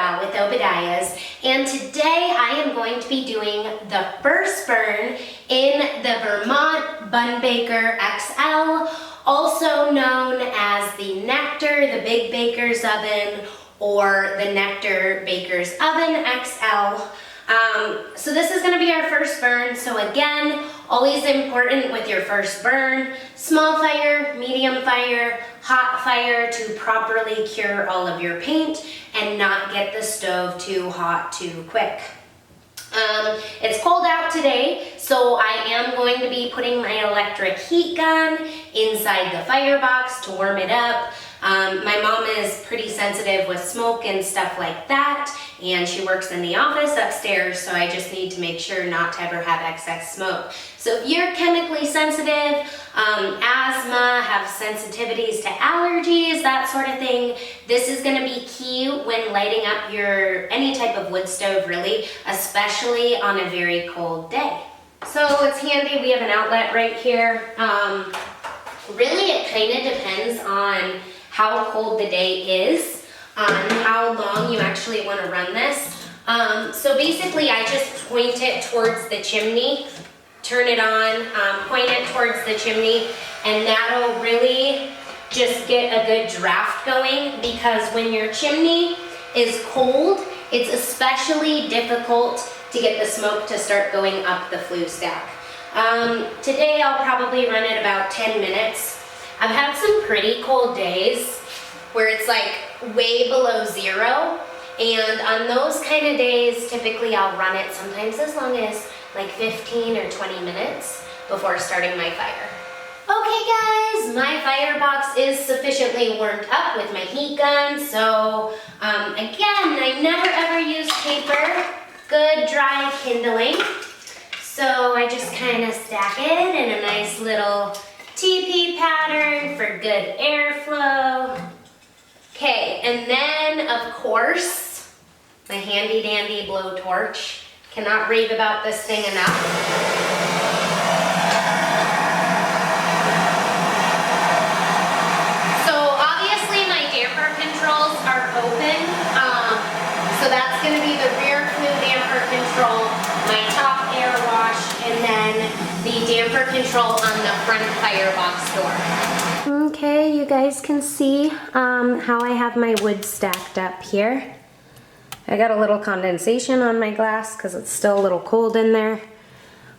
XL with Obadiah's, and today I am going to be doing the first burn in the Vermont Bun Baker XL, also known as the Nectar, the Big Baker's Oven, or the Nectar Baker's Oven XL. So this is going to be our first burn. So again, always important with your first burn, small fire, medium fire, hot fire to properly cure all of your paint and not get the stove too hot too quick. It's cold out today, so I am going to be putting my electric heat gun inside the firebox to warm it up. My mom is pretty sensitive with smoke and stuff like that, and she works in the office upstairs, so I just need to make sure not to ever have excess smoke. So if you're chemically sensitive, asthma, have sensitivities to allergies, that sort of thing, this is going to be key when lighting up any type of wood stove, really, especially on a very cold day. So it's handy, we have an outlet right here. Really, it kind of depends on how cold the day is, on how long you actually want to run this. So basically, I just point it towards the chimney, turn it on, point it towards the chimney, and that'll really just get a good draft going, because when your chimney is cold, it's especially difficult to get the smoke to start going up the flue stack. Today I'll probably run it about 10 minutes. I've had some pretty cold days where it's like way below zero, and on those kind of days, typically I'll run it sometimes as long as like 15 or 20 minutes before starting my fire. Okay guys, my firebox is sufficiently warmed up with my heat gun, so again, I never ever use paper, good dry kindling. So I just kind of stack it in a nice little TP pattern for good airflow. Okay, and then of course, my handy dandy blowtorch. Cannot rave about this thing enough. So obviously my damper controls are open. So that's going to be the rear flue damper control, my top air wash, and then the damper control on the front firebox door. Okay, you guys can see how I have my wood stacked up here. I got a little condensation on my glass because it's still a little cold in there.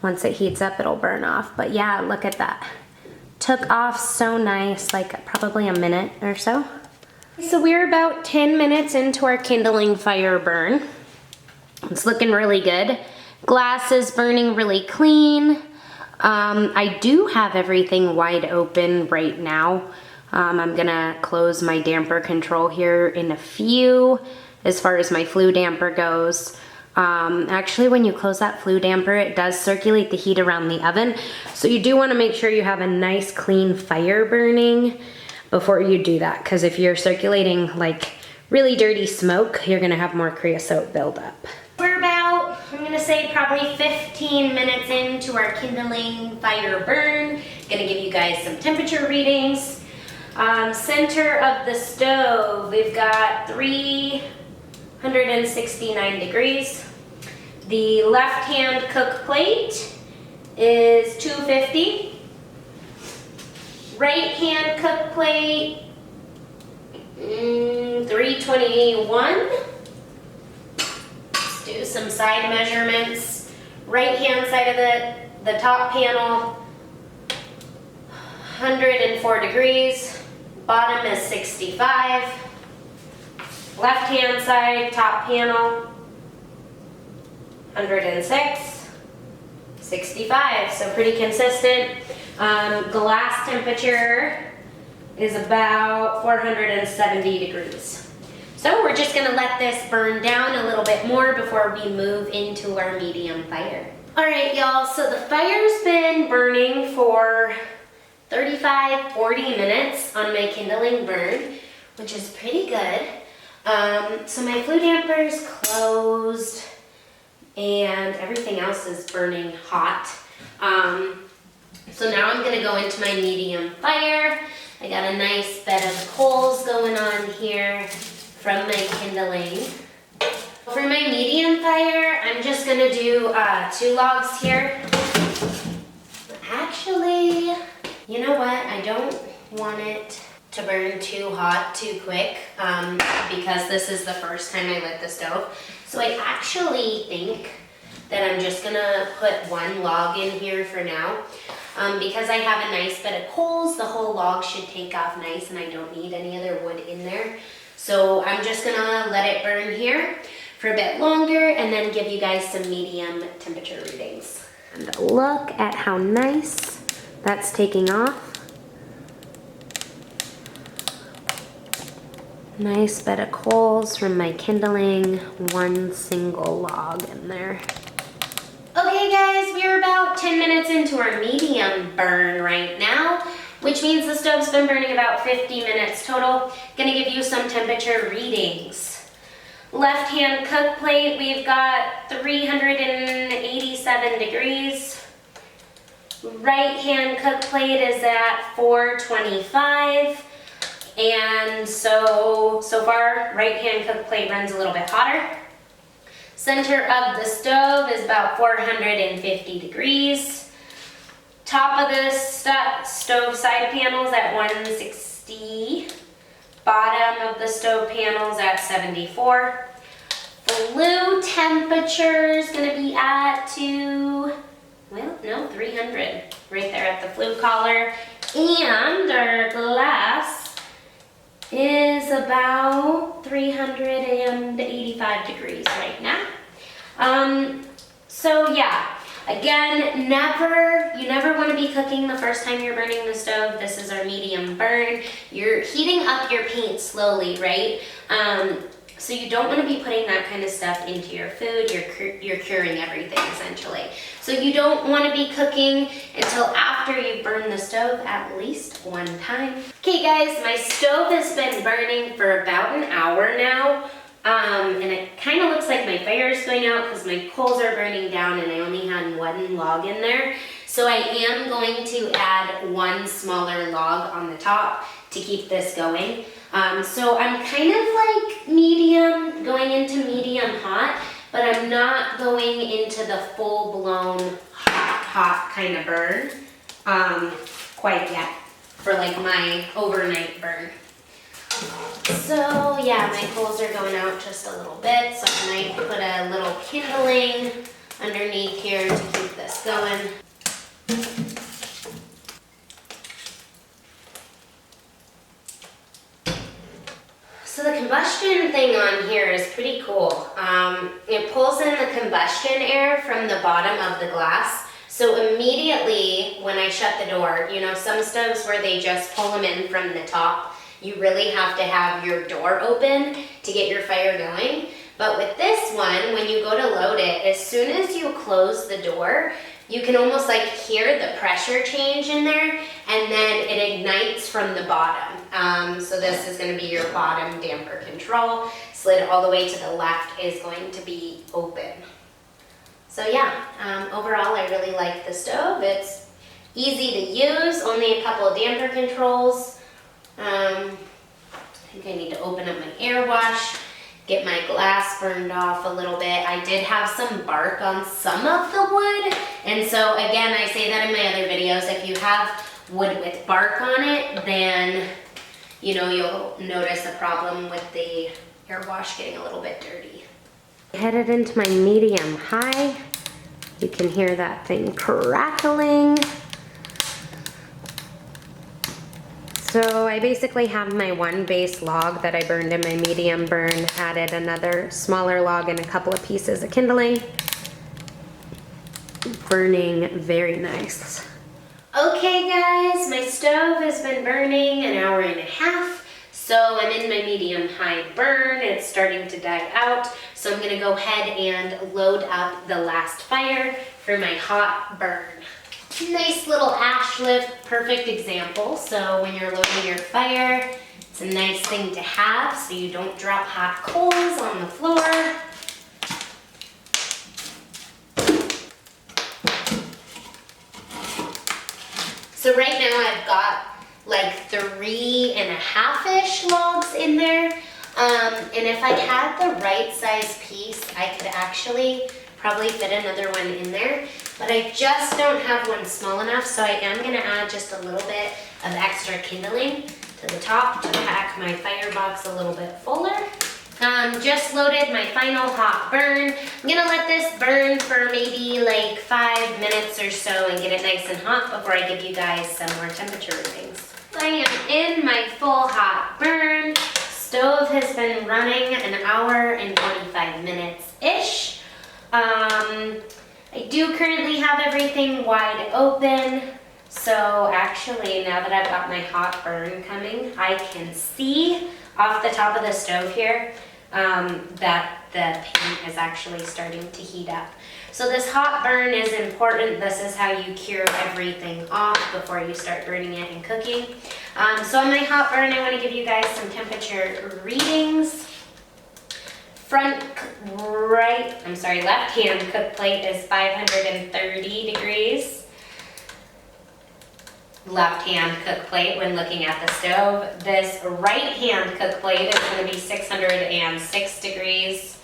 Once it heats up, it'll burn off. But yeah, look at that. Took off so nice, like probably a minute or so. So we're about 10 minutes into our kindling fire burn. It's looking really good. Glass is burning really clean. I do have everything wide open right now. I'm gonna close my damper control here in a few as far as my flue damper goes. Actually, when you close that flue damper, it does circulate the heat around the oven. So you do wanna make sure you have a nice clean fire burning before you do that, because if you're circulating like really dirty smoke, you're gonna have more creosote buildup. We're about, I'm gonna say probably 15 minutes into our kindling fire burn. Gonna give you guys some temperature readings. Center of the stove, we've got 369 degrees. The left-hand cook plate is 250. Right-hand cook plate, 321. Let's do some side measurements. Right-hand side of the top panel, 104 degrees. Bottom is 65. Left-hand side, top panel, 106, 65, so pretty consistent. Glass temperature is about 470 degrees. So we're just gonna let this burn down a little bit more before we move into our medium fire. All right, y'all, so the fire's been burning for 35-40 minutes on my kindling burn, which is pretty good. So my flue damper's closed and everything else is burning hot. So now I'm gonna go into my medium fire. I got a nice bed of coals going on here from my kindling. For my medium fire, I'm just gonna do 2 logs here. Actually, you know what? I don't want it to burn too hot too quick because this is the first time I lit the stove. So I actually think that I'm just gonna put 1 log in here for now. Because I have a nice bed of coals, the whole log should take off nice and I don't need any other wood in there. So I'm just gonna let it burn here for a bit longer and then give you guys some medium temperature readings. And look at how nice that's taking off. Nice bed of coals from my kindling, 1 single log in there. Okay guys, we're about 10 minutes into our medium burn right now, which means the stove's been burning about 50 minutes total. Gonna give you some temperature readings. Left hand cook plate, we've got 387 degrees. Right hand cook plate is at 425. And so far, right hand cook plate runs a little bit hotter. Center of the stove is about 450 degrees. Top of the stove side panels at 160. Bottom of the stove panels at 74. Flue temperature is going to be at 300. Right there at the flue collar. And our glass is about 385 degrees right now. So yeah, again, you never want to be cooking the first time you're burning the stove. This is our medium burn. You're heating up your paint slowly, right? So you don't want to be putting that kind of stuff into your food. You're curing everything essentially. So you don't want to be cooking until after you burn the stove at least 1 time. Okay guys, my stove has been burning for about an hour now. And it kind of looks like my fire is going out because my coals are burning down and I only had 1 log in there. So I am going to add 1 smaller log on the top to keep this going. So I'm kind of like medium, going into medium hot, but I'm not going into the full-blown hot kind of burn quite yet for like my overnight burn. So yeah, my coals are going out just a little bit, so I might put a little kindling underneath here to keep this going. So the combustion thing on here is pretty cool. It pulls in the combustion air from the bottom of the glass. So immediately when I shut the door, you know, some stoves where they just pull them in from the top, you really have to have your door open to get your fire going. But with this one, when you go to load it, as soon as you close the door, you can almost like hear the pressure change in there, and then it ignites from the bottom. So this is going to be your bottom damper control. Slid all the way to the left is going to be open. So yeah, overall I really like the stove. It's easy to use, only a couple of damper controls. I think I need to open up my air wash, get my glass burned off a little bit. I did have some bark on some of the wood, and so again, I say that in my other videos, if you have wood with bark on it, then you know you'll notice a problem with the air wash getting a little bit dirty. Headed into my medium high. You can hear that thing crackling. So I basically have my 1 base log that I burned in my medium burn, added another smaller log and a couple of pieces of kindling. Burning very nice. Okay guys, my stove has been burning an hour and a half. So I'm in my medium high burn. It's starting to die out. So I'm gonna go ahead and load up the last fire for my hot burn. Nice little ash lift, perfect example. So when you're loading your fire, it's a nice thing to have so you don't drop hot coals on the floor. So right now I've got like 3.5-ish logs in there. And if I had the right size piece I could actually probably fit another one in there, but I just don't have one small enough, so I am gonna add just a little bit of extra kindling to the top to pack my firebox a little bit fuller. Just loaded my final hot burn. I'm gonna let this burn for maybe like 5 minutes or so and get it nice and hot before I give you guys some more temperature readings. I am in my full hot burn. Stove has been running an hour and 45 minutes-ish. I do currently have everything wide open. So actually, now that I've got my hot burn coming, I can see off the top of the stove here that the paint is actually starting to heat up. So this hot burn is important. This is how you cure everything off before you start burning it and cooking. So on my hot burn, I want to give you guys some temperature readings. Left-hand cook plate is 530 degrees. Left-hand cook plate when looking at the stove. This right-hand cook plate is going to be 606 degrees.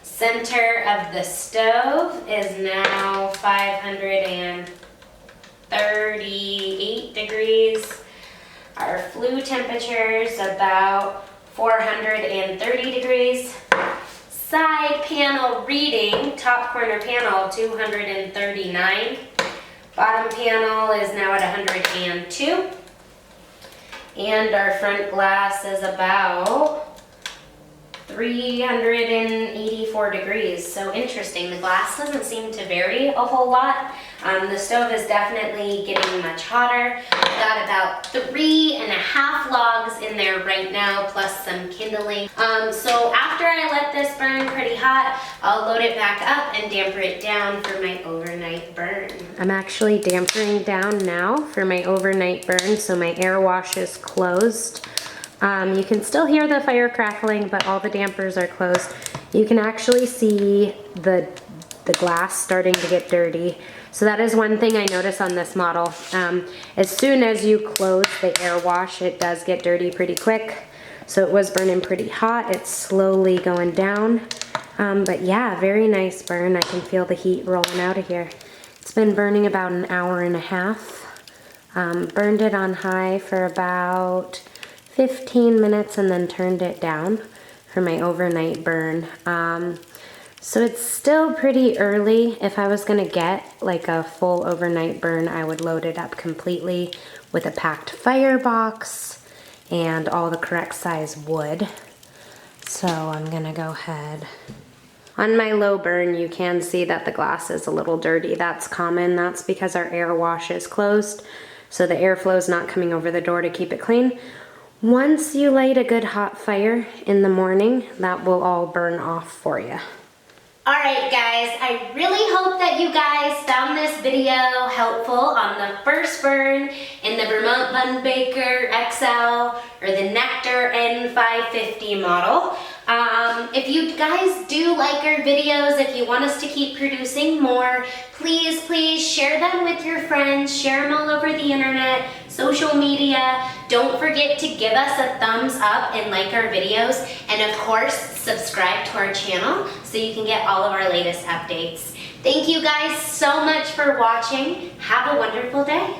Center of the stove is now 538 degrees. Our flue temperature is about 430 degrees. Side panel reading, top corner panel 239. Bottom panel is now at 102. And our front glass is about 384 degrees. So interesting. The glass doesn't seem to vary a whole lot. The stove is definitely getting much hotter. I've got about 3.5 logs in there right now, plus some kindling. So after I let this burn pretty hot, I'll load it back up and damper it down for my overnight burn. I'm actually dampering down now for my overnight burn, so my air wash is closed. You can still hear the fire crackling, but all the dampers are closed. You can actually see the glass starting to get dirty. So that is one thing I notice on this model. As soon as you close the air wash, it does get dirty pretty quick. So it was burning pretty hot. It's slowly going down. But yeah, very nice burn. I can feel the heat rolling out of here. It's been burning about an hour and a half. Burned it on high for about 15 minutes and then turned it down for my overnight burn. So it's still pretty early. If I was gonna get like a full overnight burn, I would load it up completely with a packed firebox and all the correct size wood. So I'm gonna go ahead. On my low burn, you can see that the glass is a little dirty. That's common. That's because our air wash is closed, so the airflow is not coming over the door to keep it clean. Once you light a good hot fire in the morning, that will all burn off for you. Alright guys, I really hope that you guys found this video helpful on the first burn in the Vermont Bun Baker XL or the Nectar N550 model. If you guys do like our videos, if you want us to keep producing more, please share them with your friends, share them all over the internet, social media. Don't forget to give us a thumbs up and like our videos, and of course subscribe to our channel so you can get all of our latest updates. Thank you guys so much for watching. Have a wonderful day.